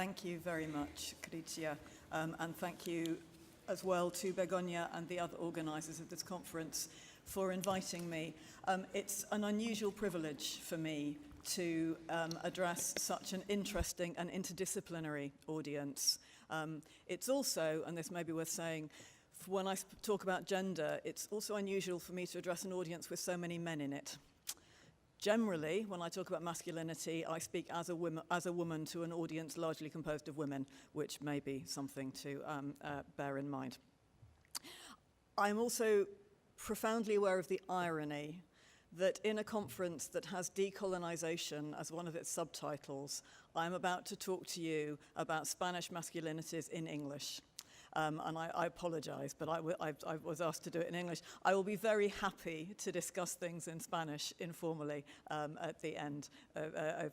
Thank you very much, Caricia, and thank you as well to Begonia and the other organisers of this conference for inviting me. It's an unusual privilege for me to address such an interesting and interdisciplinary audience. It's also, and this may be worth saying, when I talk about gender, it's also unusual for me to address an audience with so many men in it. Generally, when I talk about masculinity, I speak as a woman to an audience largely composed of women, which may be something to bear in mind. I'm also profoundly aware of the irony that in a conference that has decolonization as one of its subtitles, I'm about to talk to you about Spanish masculinities in English. And I apologize, but I was asked to do it in English. I will be very happy to discuss things in Spanish informally at the end,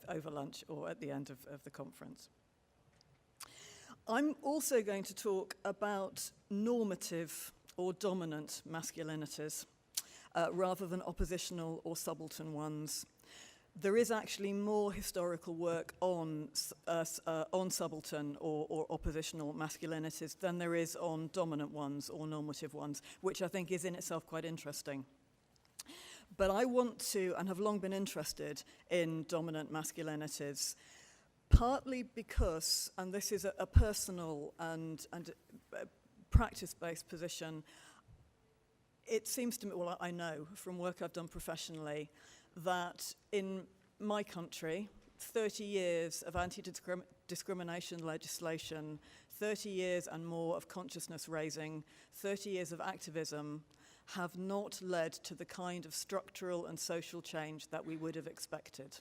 over lunch or at the end of the conference. I'm also going to talk about normative or dominant masculinities rather than oppositional or subaltern ones. There is actually more historical work on subaltern or oppositional masculinities than there is on dominant ones or normative ones, which I think is in itself quite interesting. But I want to, and have long been interested in dominant masculinities, partly because, and this is a personal and practice-based position, it seems to me, well, I know from work I've done professionally, that in my country, 30 years of anti-discrimination legislation, 30 years and more of consciousness raising, 30 years of activism have not led to the kind of structural and social change that we would have expected.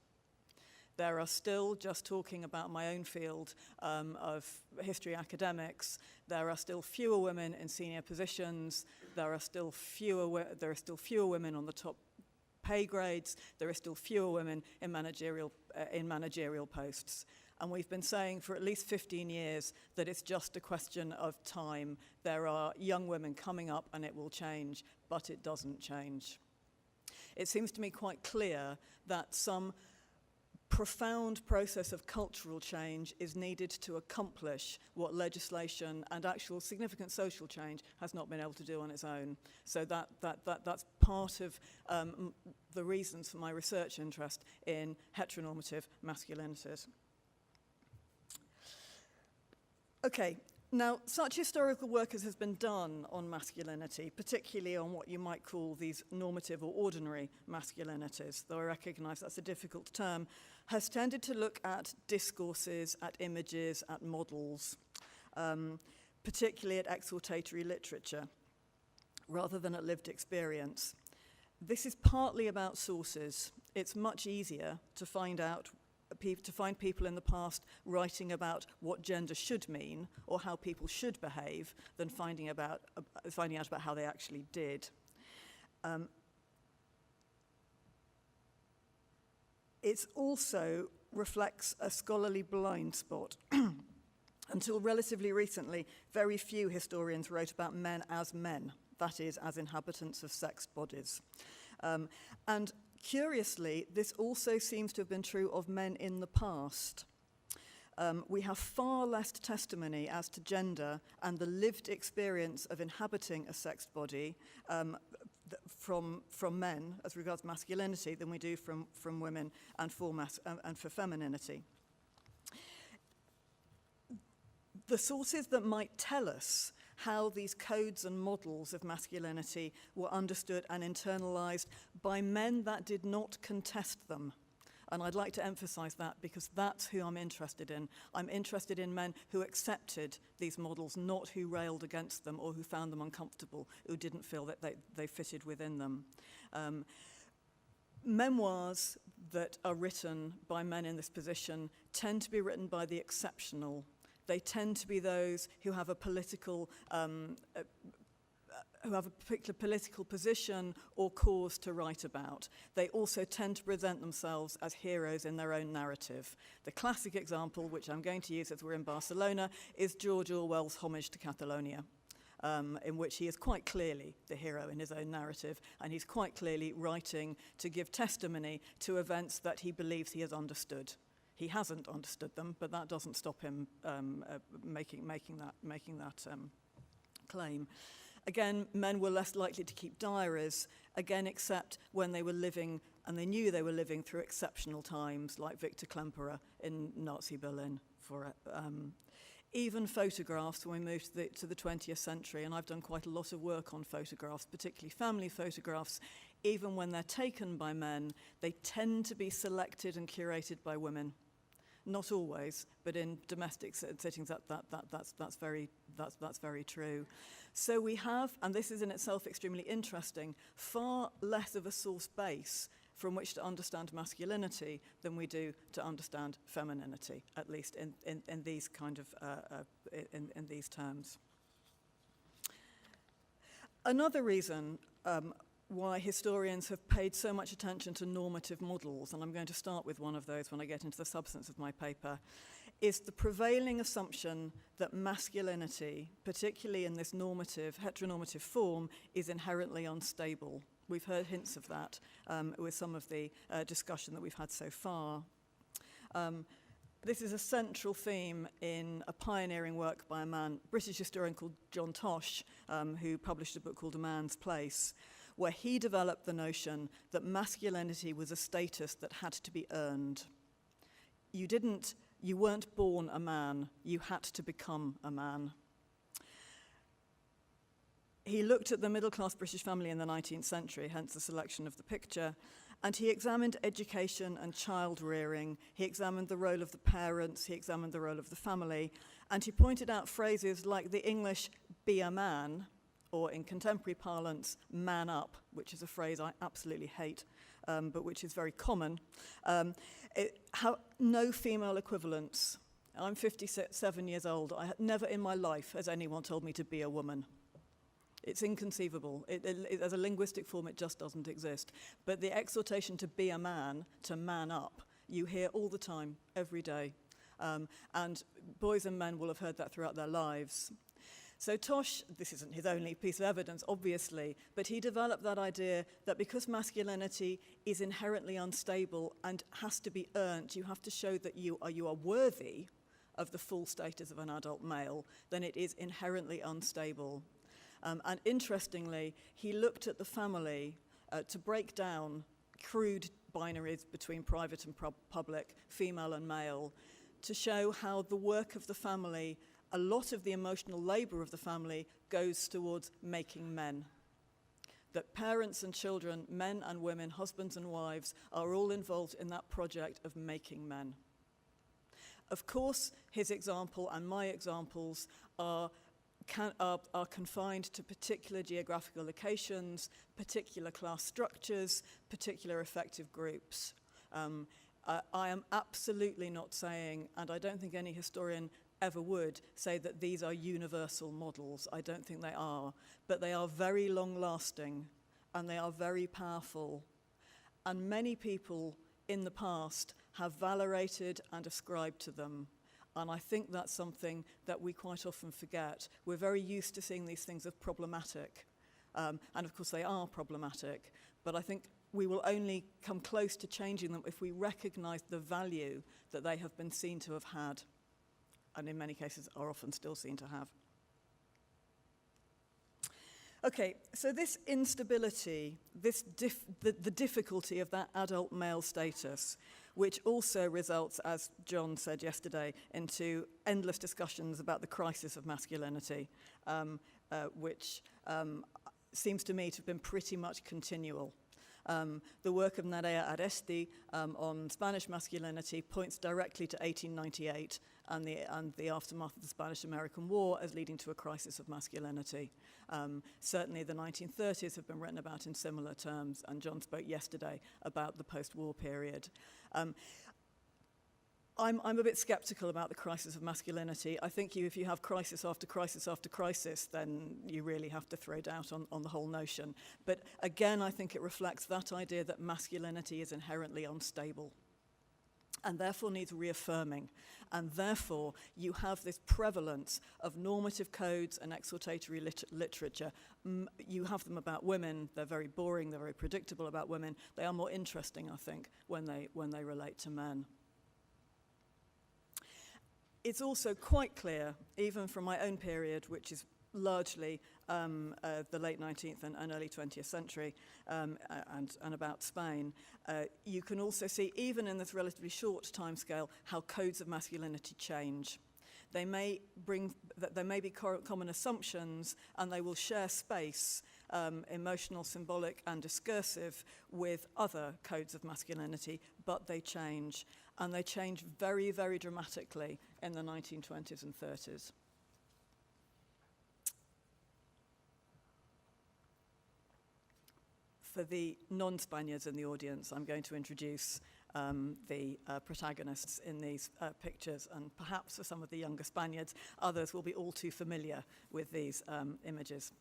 There are still, just talking about my own field of history academics, there are still fewer women in senior positions, there are still fewer women on the top pay grades, there are still fewer women in managerial posts. And we've been saying for at least 15 years that it's just a question of time. There are young women coming up and it will change, but it doesn't change. It seems to me quite clear that some profound process of cultural change is needed to accomplish what legislation and actual significant social change has not been able to do on its own. So that's part of the reasons for my research interest in heteronormative masculinities. Okay, now such historical work as has been done on masculinity, particularly on what you might call these normative or ordinary masculinities, though I recognize that's a difficult term, has tended to look at discourses, at images, at models, particularly at exhortatory literature, rather than at lived experience. This is partly about sources. It's much easier to find people in the past writing about what gender should mean or how people should behave than finding out about how they actually did. It also reflects a scholarly blind spot. Until relatively recently, very few historians wrote about men, that is, as inhabitants of sexed bodies. And curiously, this also seems to have been true of men in the past. We have far less testimony as to gender and the lived experience of inhabiting a sexed body from men as regards masculinity than we do from women and for femininity. The sources that might tell us how these codes and models of masculinity were understood and internalized by men that did not contest them. And I'd like to emphasize that because that's who I'm interested in. I'm interested in men who accepted these models, not who railed against them or who found them uncomfortable, who didn't feel that they fitted within them. Memoirs that are written by men in this position tend to be written by the exceptional. They tend to be those who have a particular political position or cause to write about. They also tend to present themselves as heroes in their own narrative. The classic example, which I'm going to use as we're in Barcelona, is George Orwell's Homage to Catalonia, in which he is quite clearly the hero in his own narrative, and he's quite clearly writing to give testimony to events that he believes he has understood. He hasn't understood them, but that doesn't stop him making that claim. Again, men were less likely to keep diaries, again, except when they were living, and they knew they were living through exceptional times, like Victor Klemperer in Nazi Berlin. Even photographs, when we moved to the 20th century, and I've done quite a lot of work on photographs, particularly family photographs, even when they're taken by men, they tend to be selected and curated by women. Not always, but in domestic settings, that's very true. So we have, and this is in itself extremely interesting, far less of a source base from which to understand masculinity than we do to understand femininity, at least in these kind of in these terms. Another reason why historians have paid so much attention to normative models, and I'm going to start with one of those when I get into the substance of my paper, is the prevailing assumption that masculinity, particularly in this normative, heteronormative form, is inherently unstable. We've heard hints of that with some of the discussion that we've had so far. This is a central theme in a pioneering work by a British historian called John Tosh, who published a book called A Man's Place, where he developed the notion that masculinity was a status that had to be earned. You weren't born a man, you had to become a man. He looked at the middle-class British family in the 19th century, hence the selection of the picture, and he examined education and child rearing. He examined the role of the parents, he examined the role of the family, and he pointed out phrases like the English "be a man," or in contemporary parlance, "man up," which is a phrase I absolutely hate, but which is very common. No female equivalents. I'm 57 years old. Never in my life has anyone told me to be a woman. It's inconceivable. As a linguistic form, it just doesn't exist. But the exhortation to be a man, to man up, you hear all the time, every day. And boys and men will have heard that throughout their lives. So Tosh, this isn't his only piece of evidence, obviously, but he developed that idea that because masculinity is inherently unstable and has to be earned, you have to show that you are worthy of the full status of an adult male, then it is inherently unstable. And interestingly, he looked at the family to break down crude binaries between private and public, female and male, to show how the work of the family, a lot of the emotional labor of the family, goes towards making men. That parents and children, men and women, husbands and wives, are all involved in that project of making men. Of course, his example and my examples are confined to particular geographical locations, particular class structures, particular affective groups. I am absolutely not saying, and I don't think any historian ever would, say that these are universal models. I don't think they are. But they are very long-lasting, and they are very powerful. And many people in the past have validated and ascribed to them. And I think that's something that we quite often forget. We're very used to seeing these things as problematic. And of course they are problematic. But I think we will only come close to changing them if we recognize the value that they have been seen to have had, and in many cases are often still seen to have. Okay, so this instability, the difficulty of that adult male status, which also results, as John said yesterday, into endless discussions about the crisis of masculinity, which seems to me to have been pretty much continual. The work of Nerea Aresti on Spanish masculinity points directly to 1898 and the aftermath of the Spanish-American War as leading to a crisis of masculinity. Certainly the 1930s have been written about in similar terms, and John spoke yesterday about the post-war period. I'm a bit skeptical about the crisis of masculinity. I think if you have crisis after crisis after crisis, then you really have to throw doubt on the whole notion. But again, I think it reflects that idea that masculinity is inherently unstable and therefore needs reaffirming. And therefore, you have this prevalence of normative codes and exhortatory literature. You have them about women. They're very boring. They're very predictable about women. They are more interesting, I think, when they relate to men. it's also quite clear, even from my own period, which is largely the late 19th and early 20th century, and about Spain, you can also see, even in this relatively short timescale, how codes of masculinity change. They may be common assumptions, and they will share space, emotional, symbolic, and discursive, with other codes of masculinity, but they change. And they change very, very dramatically in the 1920s and 30s. For the non-Spaniards in the audience, I'm going to introduce the protagonists in these pictures, and perhaps for some of the younger Spaniards, others will be all too familiar with these images.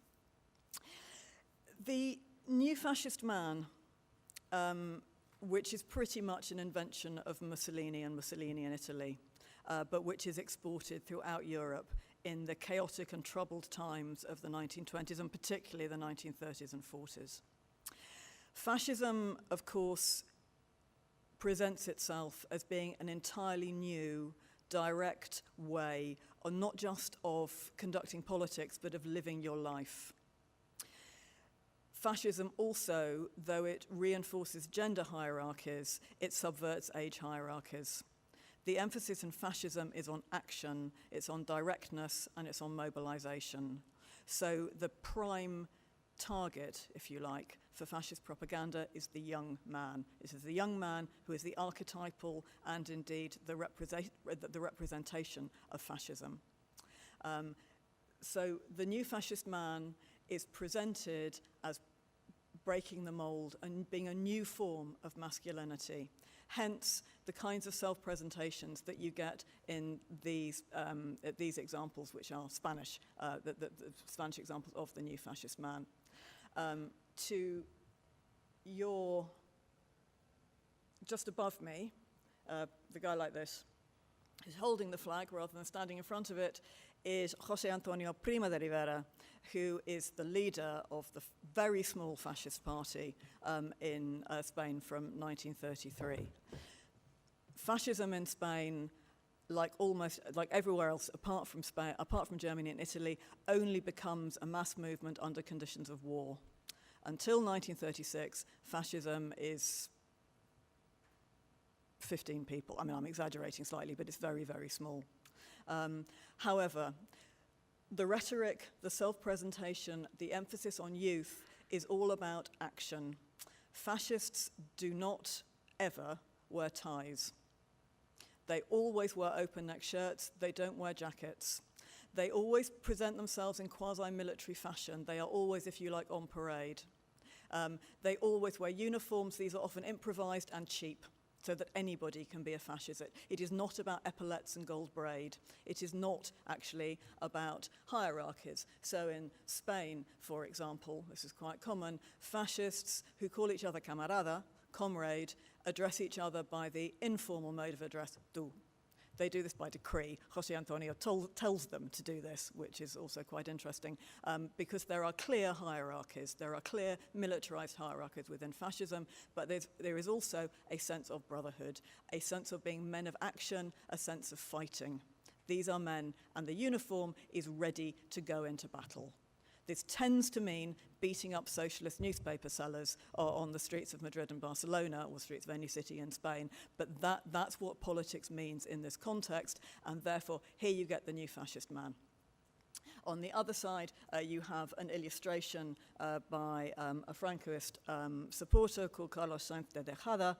The new fascist man, which is pretty much an invention of Mussolini and Mussolini in Italy, but which is exported throughout Europe in the chaotic and troubled times of the 1920s, and particularly the 1930s and 40s. Fascism, of course, presents itself as being an entirely new, direct way, not just of conducting politics, but of living your life. Fascism also, though it reinforces gender hierarchies, it subverts age hierarchies. The emphasis in fascism is on action, it's on directness, and it's on mobilization. So the prime target, if you like, for fascist propaganda is the young man. It is the young man who is the archetypal and indeed the representation of fascism. So the new fascist man is presented as breaking the mold and being a new form of masculinity. Hence, the kinds of self-presentations that you get in these examples, which are Spanish, the Spanish examples of the new fascist man. To your, just above me, the guy like this, who's holding the flag rather than standing in front of it, is José Antonio Primo de Rivera, who is the leader of the very small fascist party in Spain from 1933. Fascism in Spain, like everywhere else apart from Spain, apart from Germany and Italy, only becomes a mass movement under conditions of war. Until 1936, fascism is 15 people. I mean, I'm exaggerating slightly, but it's very, very small. However, the rhetoric, the self-presentation, the emphasis on youth is all about action. Fascists do not ever wear ties. They always wear open-neck shirts. They don't wear jackets. They always present themselves in quasi-military fashion. They are always, if you like, on parade. They always wear uniforms. These are often improvised and cheap, so that anybody can be a fascist. It is not about epaulettes and gold braid. It is not actually about hierarchies. So in Spain, for example, this is quite common, fascists who call each other camarada, comrade, address each other by the informal mode of address, tú. They do this by decree. José Antonio tells them to do this, which is also quite interesting, because there are clear hierarchies. There are clear militarized hierarchies within fascism, but there is also a sense of brotherhood, a sense of being men of action, a sense of fighting. These are men, and the uniform is ready to go into battle. This tends to mean beating up socialist newspaper sellers on the streets of Madrid and Barcelona, or streets of any city in Spain, but that's what politics means in this context, and therefore here you get the new fascist man. On the other side, you have an illustration by a Francoist supporter called Carlos Sainz de Tejada,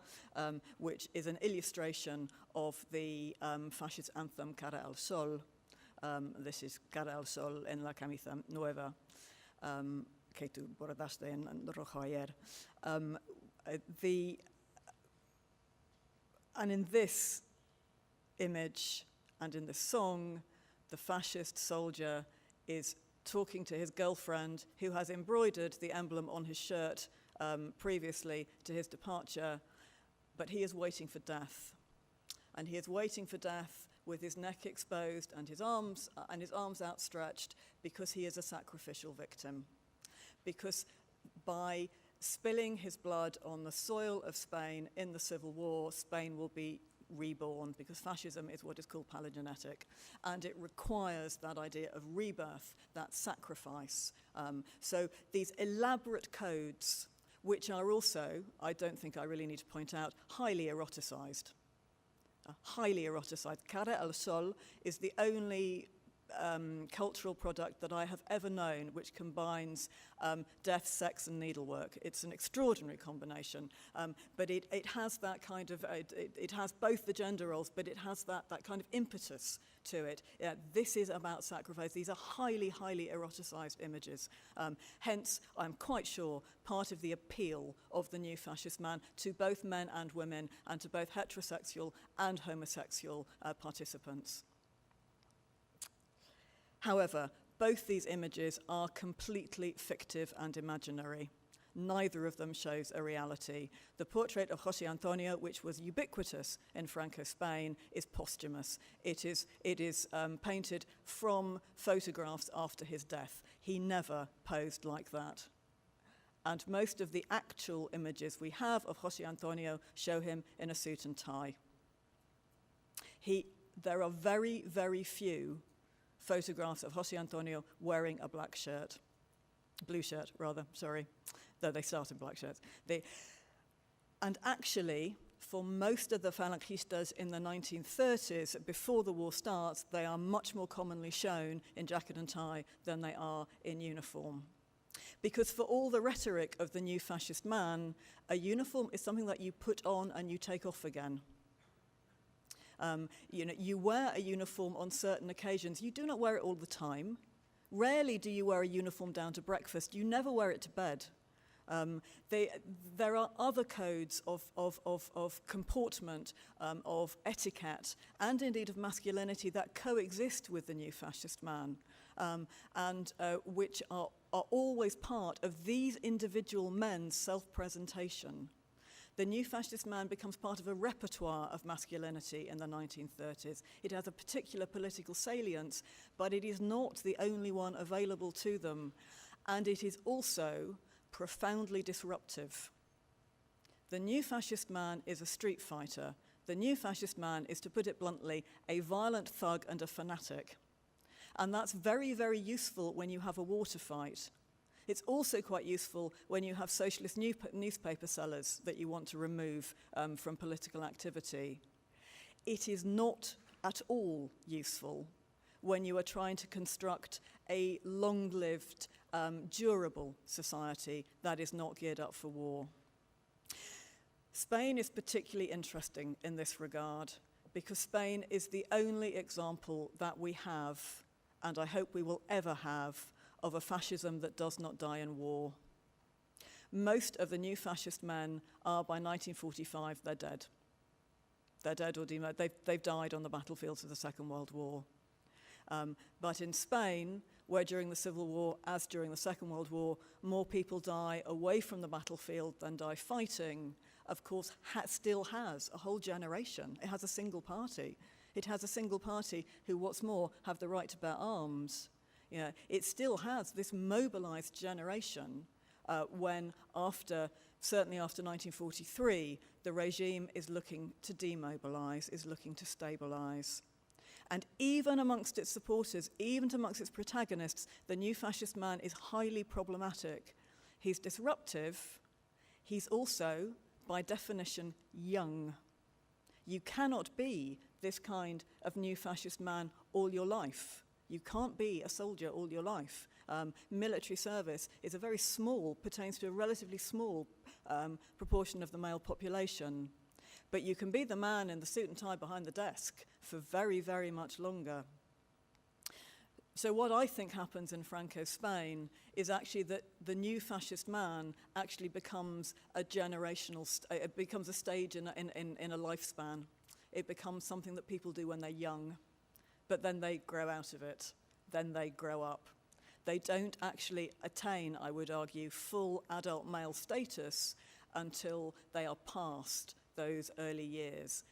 which is an illustration of the fascist anthem Cara al Sol. This is Cara al Sol en la camisa nueva, que tú bordaste en rojo ayer. And in this image and in the song, the fascist soldier is talking to his girlfriend, who has embroidered the emblem on his shirt previously to his departure, but he is waiting for death. And he is waiting for death with his neck exposed and his arms outstretched, because he is a sacrificial victim. Because by spilling his blood on the soil of Spain in the Civil War, Spain will be reborn, because fascism is what is called palingenetic, and it requires that idea of rebirth, that sacrifice. So these elaborate codes, which are also, I don't think I really need to point out, highly eroticized. Highly eroticized. Cara al Sol is the only cultural product that I have ever known which combines death, sex, and needlework. It's an extraordinary combination, but it has that kind of, it has both the gender roles, but it has that kind of impetus to it. Yeah, this is about sacrifice. These are highly, highly eroticized images. Hence, I'm quite sure, part of the appeal of the new fascist man to both men and women, and to both heterosexual and homosexual participants. However, both these images are completely fictive and imaginary. Neither of them shows a reality. The portrait of José Antonio, which was ubiquitous in Franco Spain, is posthumous. It is painted from photographs after his death. He never posed like that. And most of the actual images we have of José Antonio show him in a suit and tie. There are very, very few photographs of José Antonio wearing a blue shirt, sorry, though they start in black shirts. And actually, for most of the falangistas in the 1930s, before the war starts, they are much more commonly shown in jacket and tie than they are in uniform. Because for all the rhetoric of the new fascist man, a uniform is something that you put on and you take off again. You wear a uniform on certain occasions. You do not wear it all the time. Rarely do you wear a uniform down to breakfast. You never wear it to bed. There are other codes of comportment, of etiquette, and indeed of masculinity that coexist with the new fascist man, and which are always part of these individual men's self-presentation. The new fascist man becomes part of a repertoire of masculinity in the 1930s. It has a particular political salience, but it is not the only one available to them. And it is also profoundly disruptive. The new fascist man is a street fighter. The new fascist man is, to put it bluntly, a violent thug and a fanatic. And that's very, very useful when you have a war to fight. It's also quite useful when you have socialist newspaper sellers that you want to remove from political activity. It is not at all useful when you are trying to construct a long-lived, durable society that is not geared up for war. Spain is particularly interesting in this regard because Spain is the only example that we have, and I hope we will ever have, of a fascism that does not die in war. Most of the new fascist men are, by 1945, they're dead. They're dead or demoted. They've died on the battlefields of the Second World War. But in Spain, where during the Civil War, as during the Second World War, more people die away from the battlefield than die fighting, of course, still has a whole generation. It has a single party. It has a single party who, what's more, have the right to bear arms. It still has this mobilized generation when certainly after 1943, the regime is looking to demobilize, is looking to stabilize. And even amongst its supporters, even amongst its protagonists, the new fascist man is highly problematic. He's disruptive. He's also, by definition, young. You cannot be this kind of new fascist man all your life. You can't be a soldier all your life. Military service is pertains to a relatively small proportion of the male population. But you can be the man in the suit and tie behind the desk for very, very much longer. So what I think happens in Franco Spain is actually that the new fascist man actually becomes a it becomes a stage in a lifespan. It becomes something that people do when they're young. But then they grow out of it, then they grow up. They don't actually attain, I would argue, full adult male status until they are past those early years,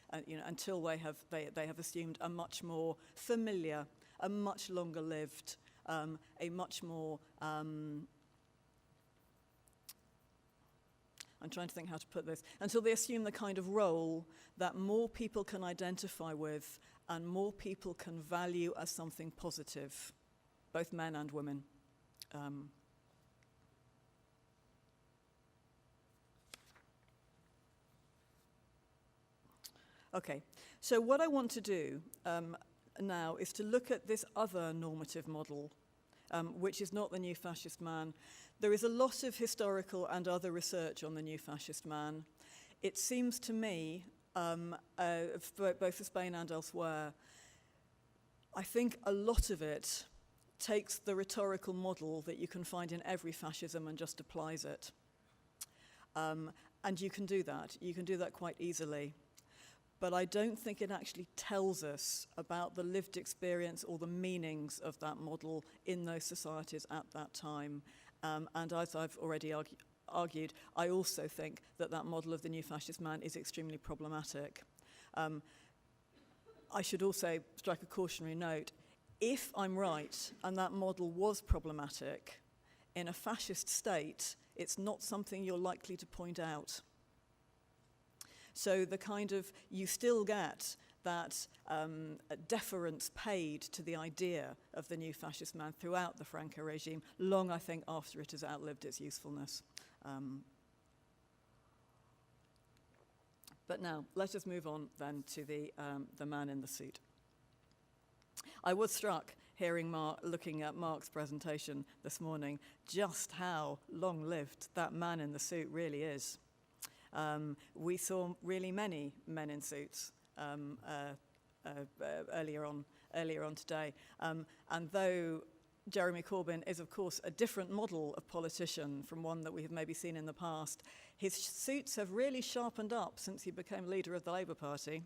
until they have assumed a much more familiar, a much longer lived, a much more, I'm I'm trying to think how to put this, until they assume the kind of role that more people can identify with and more people can value as something positive, both men and women. Okay, so what I want to do now is to look at this other normative model, which is not the new fascist man. There is a lot of historical and other research on the new fascist man. It seems to me, both for Spain and elsewhere, I think a lot of it takes the rhetorical model that you can find in every fascism and just applies it. And you can do that. You can do that quite easily. But I don't think it actually tells us about the lived experience or the meanings of that model in those societies at that time. And as I've already argued, I also think that that model of the new fascist man is extremely problematic. I should also strike a cautionary note. If I'm right, and that model was problematic, in a fascist state, it's not something you're likely to point out. So the kind of, you still get that deference paid to the idea of the new fascist man throughout the Franco regime, long, I think, after it has outlived its usefulness. But now, let us move on then to the man in the suit. I was struck hearing looking at Mark's presentation this morning, just how long-lived that man in the suit really is. We saw really many men in suits earlier on today. And though Jeremy Corbyn is, of course, a different model of politician from one that we have maybe seen in the past, his suits have really sharpened up since he became leader of the Labour Party.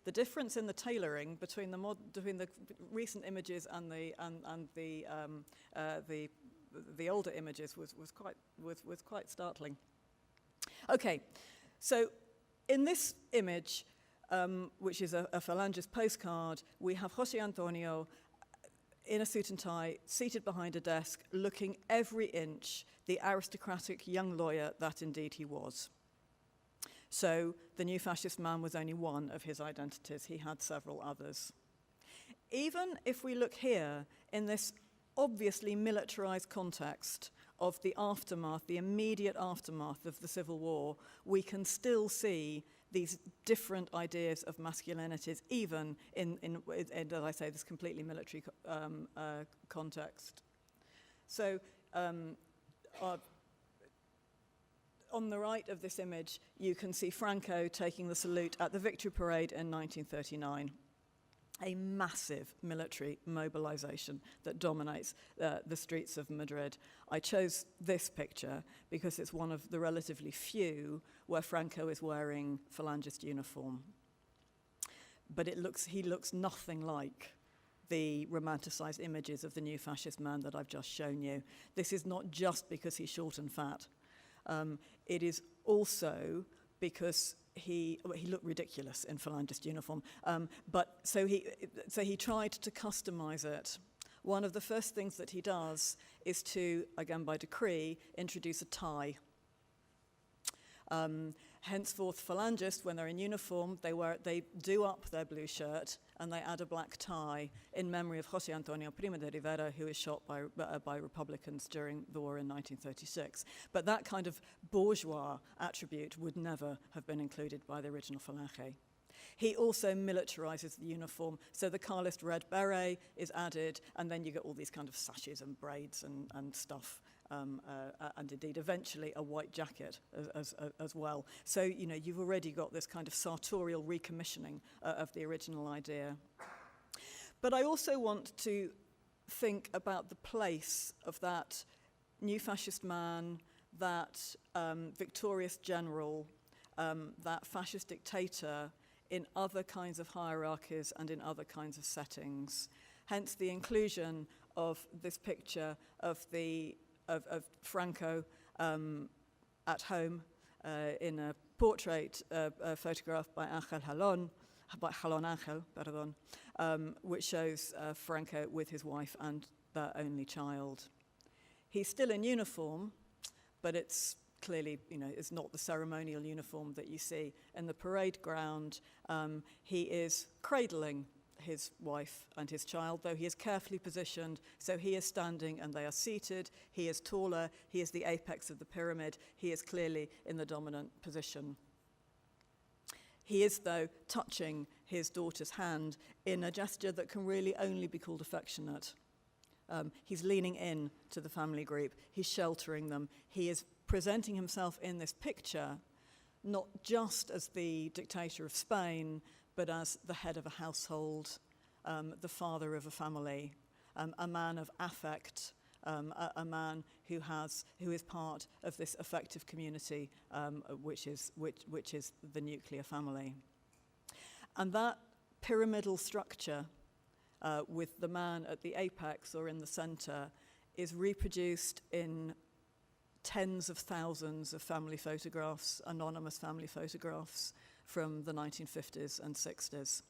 The difference in the tailoring between the recent images and the older images was quite startling. Okay, so in this image, which is a Falangist postcard, we have José Antonio in a suit and tie, seated behind a desk, looking every inch the aristocratic young lawyer that indeed he was. So the new fascist man was only one of his identities. He had several others. Even if we look here in this obviously militarized context of the aftermath, the immediate aftermath of the Civil War, we can still see these different ideas of masculinities, even in as I say, this completely military context. So on the right of this image, you can see Franco taking the salute at the Victory Parade in 1939. A massive military mobilization that dominates the streets of Madrid. I chose this picture because it's one of the relatively few where Franco is wearing Falangist uniform. But he looks nothing like the romanticized images of the new fascist man that I've just shown you. This is not just because he's short and fat. It is also because he looked ridiculous in Falangist uniform, but so he tried to customize it. One of the first things that he does is to, again by decree, introduce a tie. Henceforth, Phalangists, when they're in uniform, they do up their blue shirt and they add a black tie in memory of José Antonio Primo de Rivera, who was shot by Republicans during the war in 1936. But that kind of bourgeois attribute would never have been included by the original Falange. He also militarizes the uniform, so the Carlist red beret is added, and then you get all these kind of sashes and braids and stuff. And indeed, eventually, a white jacket as well. So, you know, you've already got this kind of sartorial recommissioning of the original idea. But I also want to think about the place of that new fascist man, that victorious general, that fascist dictator in other kinds of hierarchies and in other kinds of settings. Hence the inclusion of this picture of Franco at home in a portrait photographed by Jalón Ángel, which shows Franco with his wife and their only child. He's still in uniform, but it's clearly, is not the ceremonial uniform that you see in the parade ground. He is cradling his wife and his child, though he is carefully positioned, so he is standing and they are seated. He is taller, he is the apex of the pyramid, he is clearly in the dominant position. He is, though, touching his daughter's hand in a gesture that can really only be called affectionate. He's leaning in to the family group, he's sheltering them, he is presenting himself in this picture not just as the dictator of Spain, but as the head of a household, the father of a family, a man of affect, a man who is part of this affective community, which is the nuclear family. And that pyramidal structure, with the man at the apex or in the center, is reproduced in tens of thousands of family photographs, anonymous family photographs from the 1950s and 60s.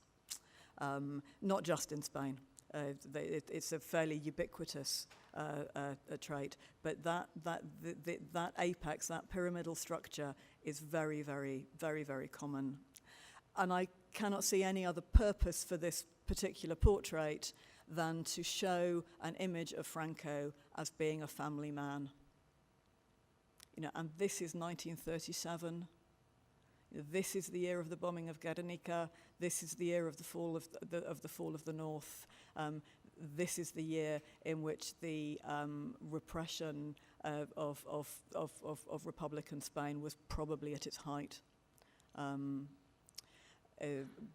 Not just in Spain. It's a fairly ubiquitous trait, but that apex, that pyramidal structure, is very, very, very, very common. And I cannot see any other purpose for this particular portrait than to show an image of Franco as being a family man. And this is 1937. This is the year of the bombing of Guernica. This is the year of the fall of the North. This is the year in which the repression of Republican Spain was probably at its height.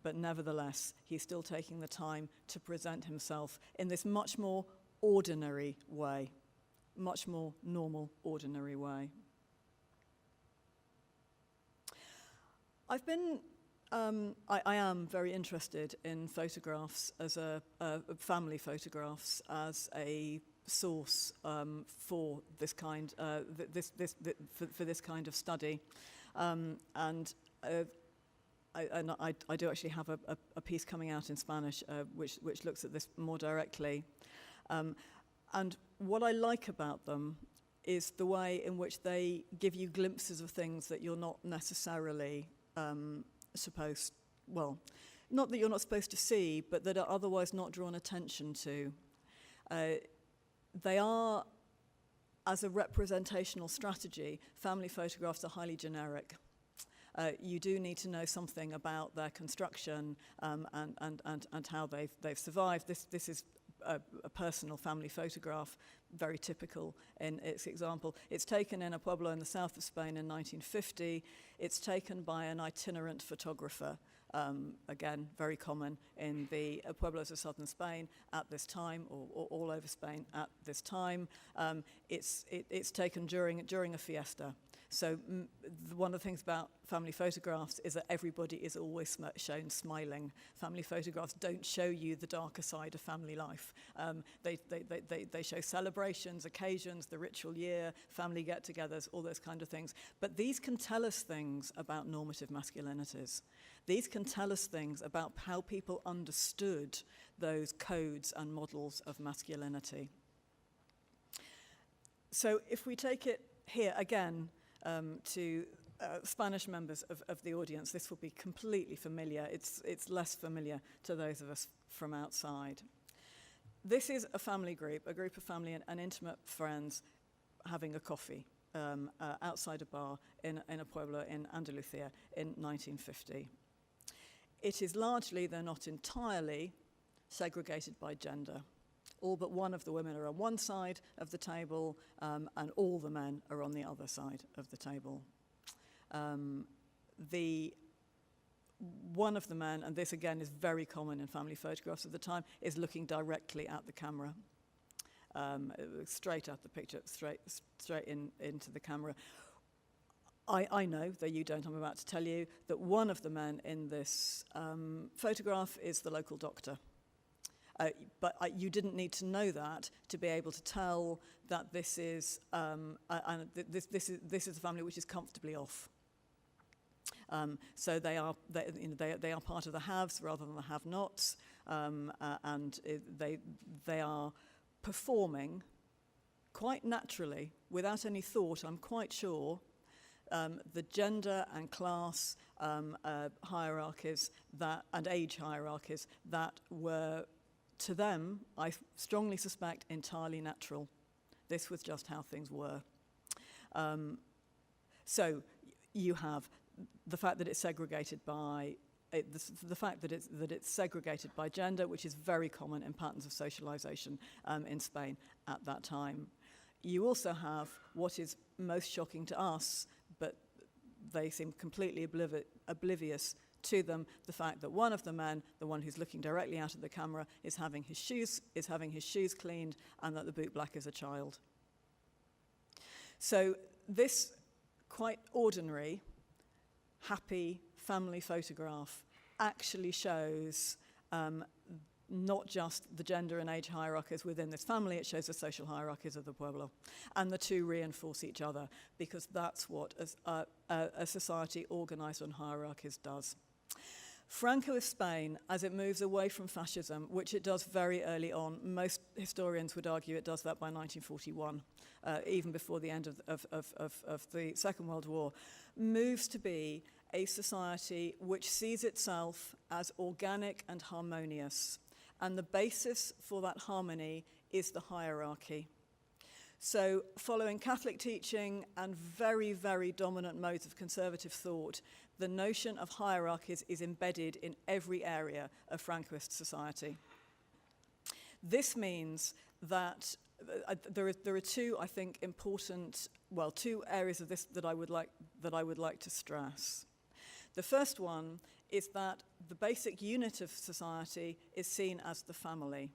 But nevertheless, he's still taking the time to present himself in this much more ordinary way, much more normal, ordinary way. I've been, I am very interested in photographs as family photographs as a source for this kind, for this kind of study, and I do actually have a piece coming out in Spanish which looks at this more directly. And what I like about them is the way in which they give you glimpses of things that you're not necessarily not that you're not supposed to see, but that are otherwise not drawn attention to. They are, as a representational strategy, family photographs are highly generic. You do need to know something about their construction and how they've survived. This is a personal family photograph, very typical in its example. It's taken in a pueblo in the south of Spain in 1950. It's taken by an itinerant photographer, again, very common in the pueblos of southern Spain at this time, or all over Spain at this time. It's taken during a fiesta. So one of the things about family photographs is that everybody is always shown smiling. Family photographs don't show you the darker side of family life. They show celebrations, occasions, the ritual year, family get-togethers, all those kind of things. But these can tell us things about normative masculinities. These can tell us things about how people understood those codes and models of masculinity. So if we take it here again, to Spanish members of the audience, this will be completely familiar. It's less familiar to those of us from outside. This is a family group, a group of family and intimate friends having a coffee outside a bar in a pueblo in Andalusia in 1950. It is largely, though not entirely, segregated by gender. All but one of the women are on one side of the table, and all the men are on the other side of the table. One of the men, and this again is very common in family photographs of the time, is looking directly at the camera, straight at the picture, straight into the camera. I know, though you don't, I'm about to tell you, that one of the men in this photograph is the local doctor. But you didn't need to know that to be able to tell that this is a family which is comfortably off. So they are part of the haves rather than the have-nots, and they are performing quite naturally, without any thought, I'm quite sure, the gender and class hierarchies and age hierarchies that were, to them, I strongly suspect, entirely natural. This was just how things were. So you have the fact that it's segregated by the fact that it's segregated by gender, which is very common in patterns of socialization in Spain at that time. You also have what is most shocking to us, but they seem completely oblivious to them, the fact that one of the men, the one who's looking directly out at the camera, is having his shoes cleaned, and that the bootblack is a child. So this quite ordinary, happy family photograph actually shows not just the gender and age hierarchies within this family, it shows the social hierarchies of the pueblo. And the two reinforce each other, because that's what a society organized on hierarchies does. Francoist Spain, as it moves away from fascism, which it does very early on, most historians would argue it does that by 1941, even before the end of the Second World War, moves to be a society which sees itself as organic and harmonious. And the basis for that harmony is the hierarchy. So following Catholic teaching and very, very dominant modes of conservative thought, the notion of hierarchies is embedded in every area of Francoist society. This means that there are two, I think, important, well, two areas of this that I would like to stress. The first one is that the basic unit of society is seen as the family.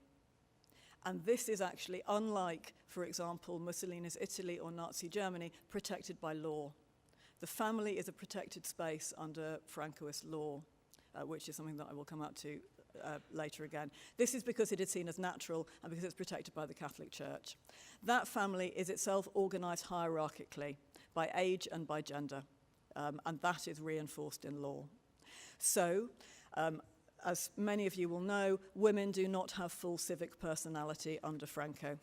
And this is actually, unlike, for example, Mussolini's Italy or Nazi Germany, protected by law. The family is a protected space under Francoist law, which is something that I will come out to later again. This is because it is seen as natural and because it's protected by the Catholic Church. That family is itself organized hierarchically by age and by gender, and that is reinforced in law. So, as many of you will know, women do not have full civic personality under Franco.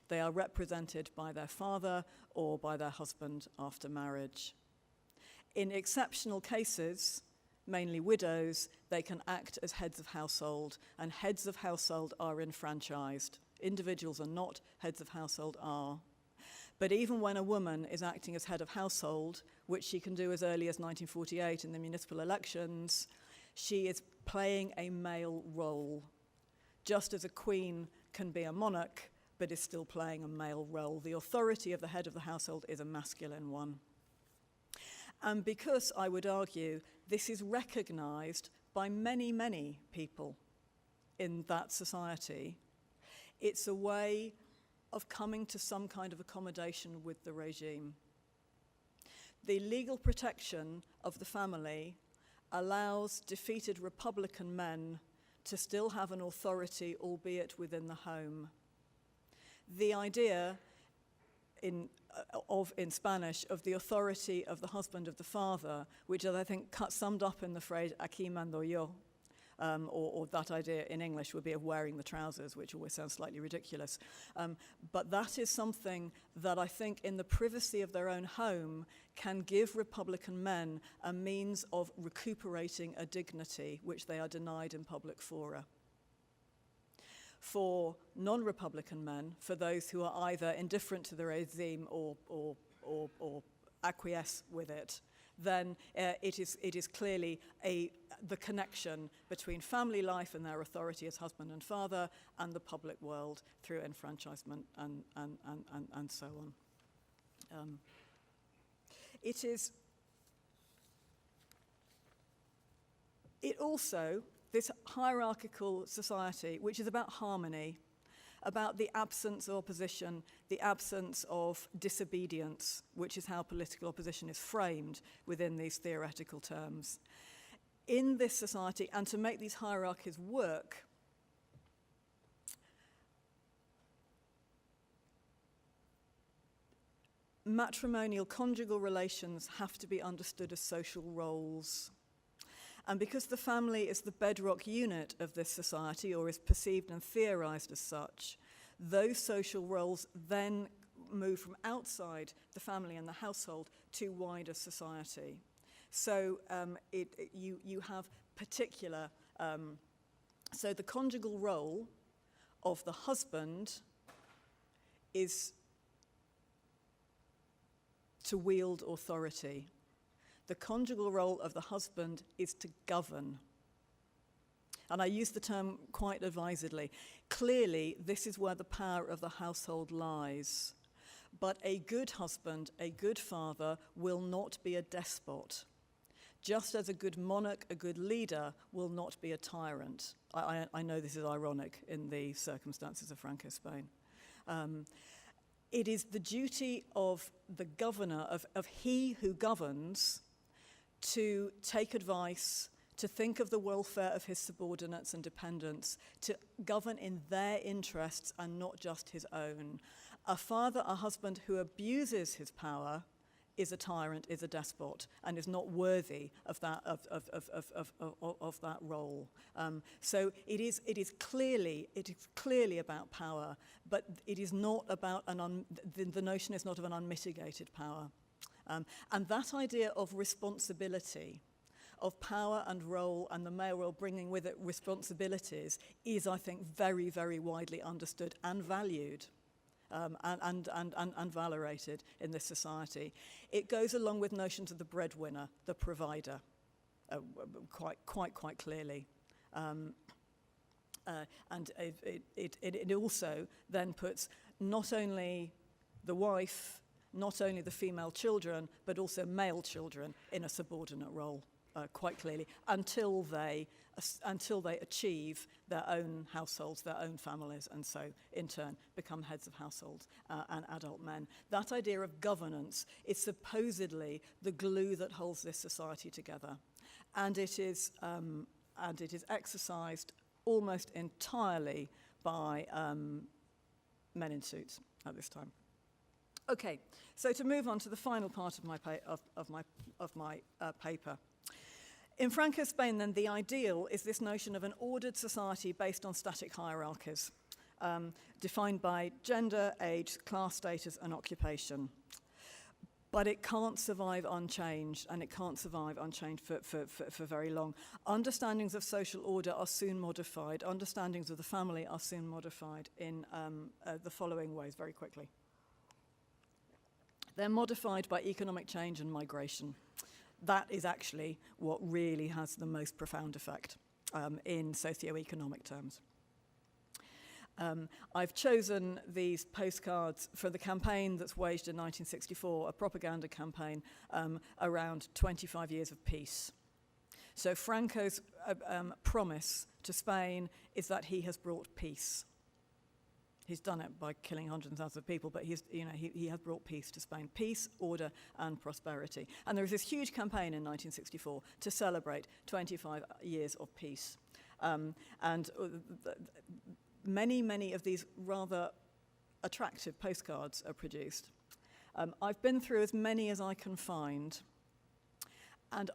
They are represented by their father or by their husband after marriage. In exceptional cases, mainly widows, they can act as heads of household, and heads of household are enfranchised. Individuals are not, heads of household are. But even when a woman is acting as head of household, which she can do as early as 1948 in the municipal elections, she is playing a male role, just as a queen can be a monarch, but is still playing a male role. The authority of the head of the household is a masculine one. And because, I would argue, this is recognized by many, many people in that society, it's a way of coming to some kind of accommodation with the regime. The legal protection of the family allows defeated Republican men to still have an authority, albeit within the home. The idea in Spanish of the authority of the husband of the father, which is, I think, summed up in the phrase "aquí mando yo," or that idea in English would be of wearing the trousers, which always sounds slightly ridiculous. But that is something that I think in the privacy of their own home can give Republican men a means of recuperating a dignity which they are denied in public fora. For non-Republican men, for those who are either indifferent to the regime or acquiesce with it, then it is clearly the connection between family life and their authority as husband and father and the public world through enfranchisement and so on. It also, this hierarchical society, which is about harmony, about the absence of opposition, the absence of disobedience, which is how political opposition is framed within these theoretical terms. In this society, and to make these hierarchies work, matrimonial conjugal relations have to be understood as social roles. And because the family is the bedrock unit of this society, or is perceived and theorized as such, those social roles then move from outside the family and the household to wider society. So you have particular, so the conjugal role of the husband is to wield authority. The conjugal role of the husband is to govern. And I use the term quite advisedly. Clearly, this is where the power of the household lies. But a good husband, a good father, will not be a despot. Just as a good monarch, a good leader, will not be a tyrant. I know this is ironic in the circumstances of Franco Spain. It is the duty of the governor, of he who governs, to take advice, to think of the welfare of his subordinates and dependents, to govern in their interests and not just his own. A father, a husband who abuses his power is a tyrant, is a despot, and is not worthy of that of that role. So it is clearly about power, but it is not about the notion is not of an unmitigated power. And that idea of responsibility, of power and role, and the male role bringing with it responsibilities, is, I think, very, very widely understood and valued and valorated in this society. It goes along with notions of the breadwinner, the provider, quite clearly. And it also then puts not only the wife, not only the female children, but also male children in a subordinate role, quite clearly, until they achieve their own households, their own families, and so, in turn, become heads of households and adult men. That idea of governance is supposedly the glue that holds this society together. And it is exercised almost entirely by men in suits at this time. Okay, so to move on to the final part of my paper. In Franco Spain, then, the ideal is this notion of an ordered society based on static hierarchies, defined by gender, age, class status, and occupation. But it can't survive unchanged, and it can't survive unchanged for very long. Understandings of social order are soon modified. Understandings of the family are soon modified in the following ways, very quickly. They're modified by economic change and migration. That is actually what really has the most profound effect in socio-economic terms. I've chosen these postcards for the campaign that's waged in 1964, a propaganda campaign around 25 years of peace. So Franco's promise to Spain is that he has brought peace. He's done it by killing hundreds of thousands of people, but he has brought peace to Spain. Peace, order, and prosperity. And there was this huge campaign in 1964 to celebrate 25 years of peace. And many of these rather attractive postcards are produced. I've been through as many as I can find. And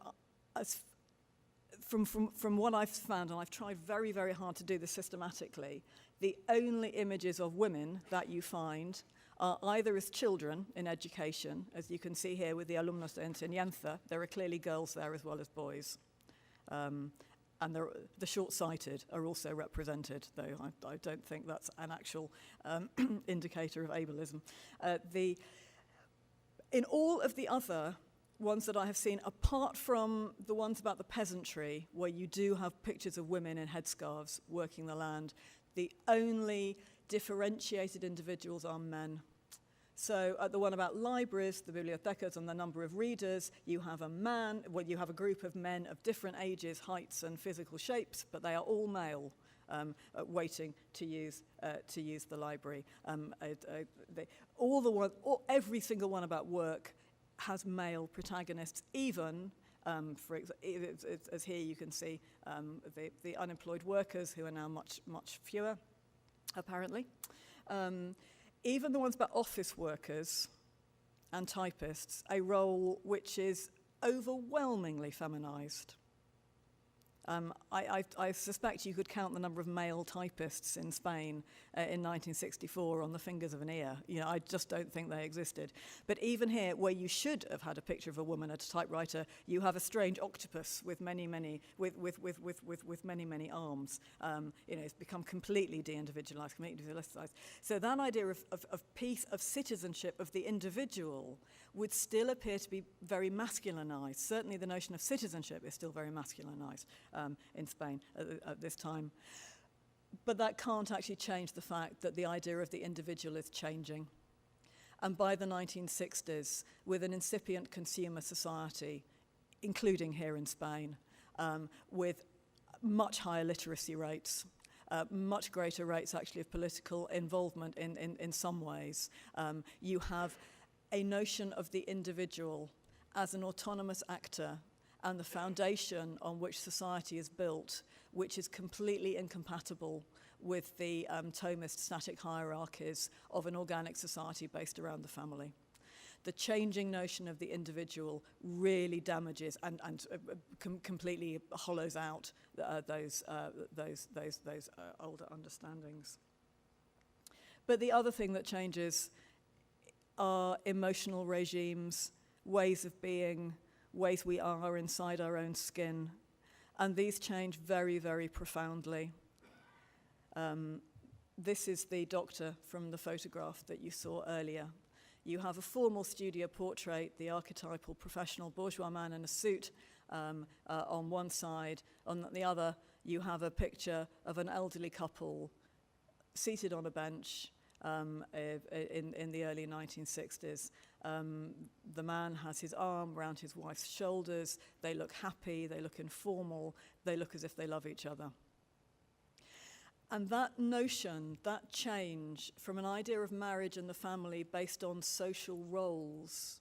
from what I've found, and I've tried very, very hard to do this systematically, the only images of women that you find are either as children in education, as you can see here with the alumnos de enseñanza. There are clearly girls there as well as boys. And the short-sighted are also represented, though I don't think that's an actual indicator of ableism. In all of the other ones that I have seen, apart from the ones about the peasantry, where you do have pictures of women in headscarves working the land, the only differentiated individuals are men. So the one about libraries, the bibliotecas, and the number of readers, you have a group of men of different ages, heights, and physical shapes, but they are all male, waiting to use the library. Every single one about work has male protagonists, even, as here you can see, the unemployed workers, who are now much fewer, apparently. Even the ones about office workers and typists, a role which is overwhelmingly feminized. I suspect you could count the number of male typists in Spain in 1964 on the fingers of an ear. I just don't think they existed. But even here, where you should have had a picture of a woman at a typewriter, you have a strange octopus with many arms. It's become completely de-individualized, completely individualized. So that idea of peace, of citizenship, of the individual would still appear to be very masculinized. Certainly the notion of citizenship is still very masculinized in Spain at this time. But that can't actually change the fact that the idea of the individual is changing. And by the 1960s, with an incipient consumer society, including here in Spain, with much higher literacy rates, much greater rates actually of political involvement in some ways, you have a notion of the individual as an autonomous actor and the foundation on which society is built, which is completely incompatible with the Thomist static hierarchies of an organic society based around the family. The changing notion of the individual really damages and completely hollows out those older understandings. But the other thing that changes are emotional regimes, ways of being, ways we are inside our own skin. And these change very, very profoundly. This is the doctor from the photograph that you saw earlier. You have a formal studio portrait, the archetypal professional bourgeois man in a suit on one side. On the other, you have a picture of an elderly couple seated on a bench in the early 1960s. The man has his arm around his wife's shoulders. They look happy, they look informal, they look as if they love each other. And that notion, that change from an idea of marriage and the family based on social roles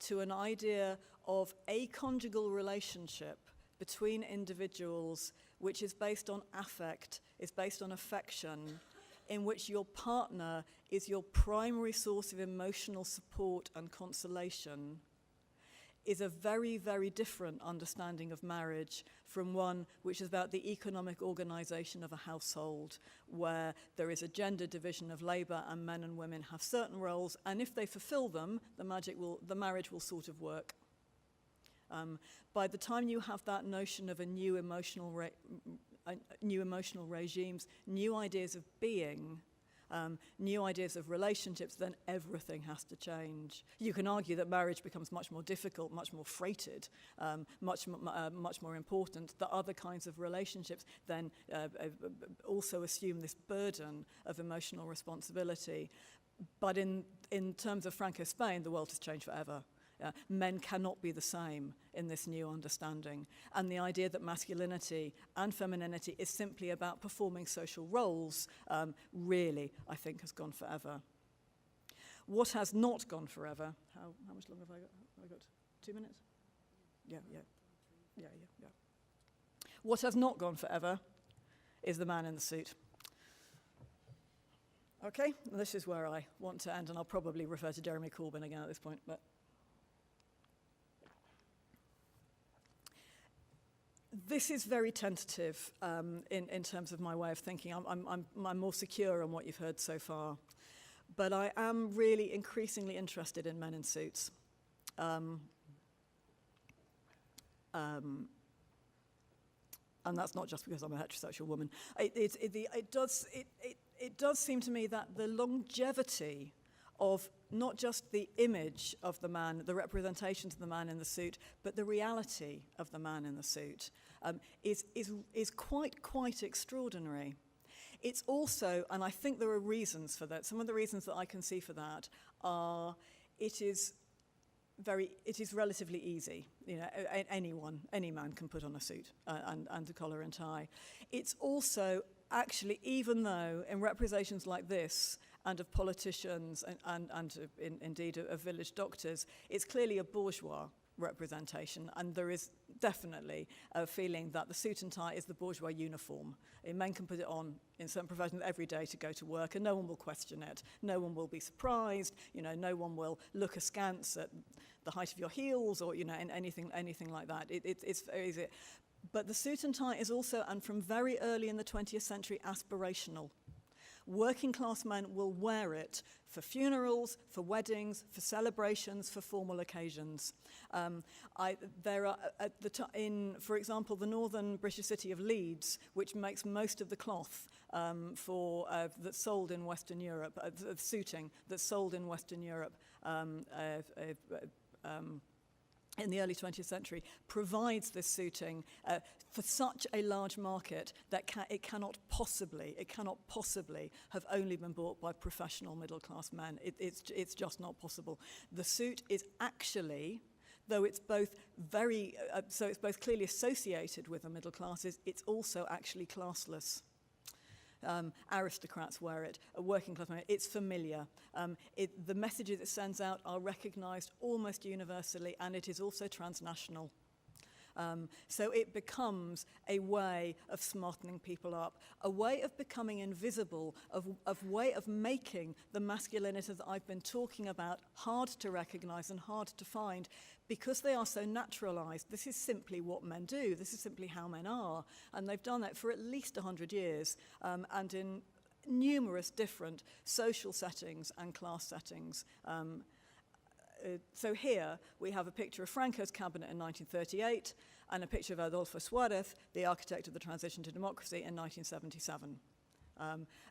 to an idea of a conjugal relationship between individuals which is based on affect, is based on affection, in which your partner is your primary source of emotional support and consolation, is a very, very different understanding of marriage from one which is about the economic organization of a household, where there is a gender division of labor and men and women have certain roles, and if they fulfill them, the marriage will sort of work. By the time you have that notion of a new emotional regimes, new ideas of being, new ideas of relationships, then everything has to change. You can argue that marriage becomes much more difficult, much more freighted, much more important. The other kinds of relationships then also assume this burden of emotional responsibility. But in terms of Franco Spain, the world has changed forever. Men cannot be the same in this new understanding. And the idea that masculinity and femininity is simply about performing social roles really, I think, has gone forever. What has not gone forever, how much longer have I got? Have I got 2 minutes? Yeah. What has not gone forever is the man in the suit. Okay, this is where I want to end, and I'll probably refer to Jeremy Corbyn again at this point, but this is very tentative in terms of my way of thinking. I'm more secure on what you've heard so far. But I am really increasingly interested in men in suits. And that's not just because I'm a heterosexual woman. It does seem to me that the longevity of not just the image of the man, the representations of the man in the suit, but the reality of the man in the suit is quite extraordinary. It's also, and I think there are reasons for that. Some of the reasons that I can see for that are it is relatively easy. Any man can put on a suit and a collar and tie. It's also actually, even though in representations like this, and of politicians and indeed of village doctors, it's clearly a bourgeois representation, and there is definitely a feeling that the suit and tie is the bourgeois uniform. Men can put it on in certain professions every day to go to work, and no one will question it. No one will be surprised. No one will look askance at the height of your heels or anything like that. It's very easy. But the suit and tie is also, and from very early in the 20th century, aspirational. Working class men will wear it for funerals, for weddings, for celebrations, for formal occasions. There are, for example, the northern British city of Leeds, which makes most of the cloth that's sold in Western Europe, suiting that's sold in Western Europe in the early 20th century, provides this suiting for such a large market that it cannot possibly have only been bought by professional middle-class men. It's just not possible. The suit is actually, though it's both it's both clearly associated with the middle classes, it's also actually classless. Aristocrats wear it, working class men, it's familiar. The messages it sends out are recognized almost universally, and it is also transnational. So it becomes a way of smartening people up, a way of becoming invisible, a way of making the masculinity that I've been talking about hard to recognize and hard to find, because they are so naturalized. This is simply what men do. This is simply how men are. And they've done that for at least 100 years, and in numerous different social settings and class settings. So here we have a picture of Franco's cabinet in 1938 and a picture of Adolfo Suárez, the architect of the transition to democracy, in 1977.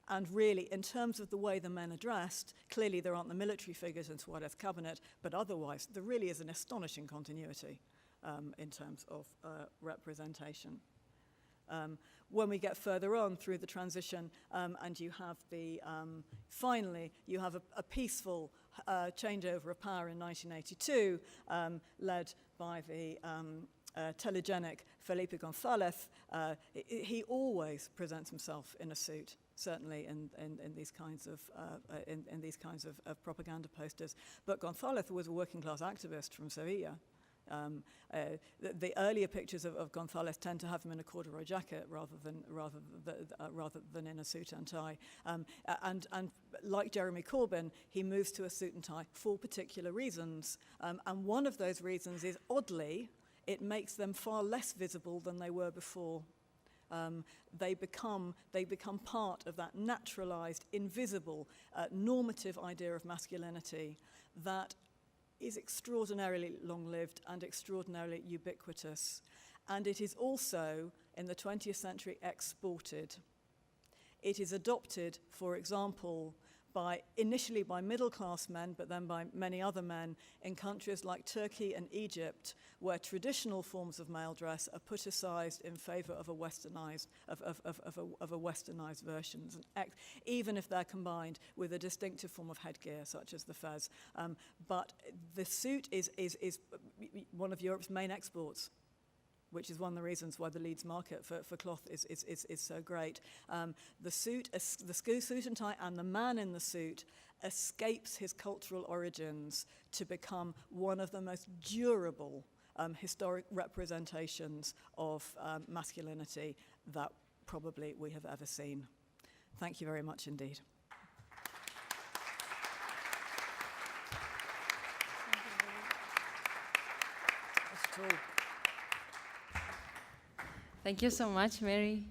And really, in terms of the way the men are dressed, clearly there aren't the military figures in Suárez's cabinet, but otherwise there really is an astonishing continuity in terms of representation. When we get further on through the transition, and you have finally, you have a peaceful changeover of power in 1982, led by the telegenic Felipe González. He always presents himself in a suit, certainly in these kinds of propaganda posters. But González was a working class activist from Sevilla. The earlier pictures of González tend to have him in a corduroy jacket rather than in a suit and tie. And like Jeremy Corbyn, he moves to a suit and tie for particular reasons. And one of those reasons is, oddly, it makes them far less visible than they were before. They become part of that naturalized, invisible, normative idea of masculinity that is extraordinarily long-lived and extraordinarily ubiquitous. And it is also, in the 20th century, exported. It is adopted, for example, initially by middle-class men, but then by many other men in countries like Turkey and Egypt, where traditional forms of male dress are put aside in favor of a westernized versions, even if they're combined with a distinctive form of headgear, such as the fez. But the suit is one of Europe's main exports, which is one of the reasons why the Leeds market for cloth is so great. The suit and tie, and the man in the suit escapes his cultural origins to become one of the most durable historic representations of masculinity that probably we have ever seen. Thank you very much indeed. Thank you so much, Mary.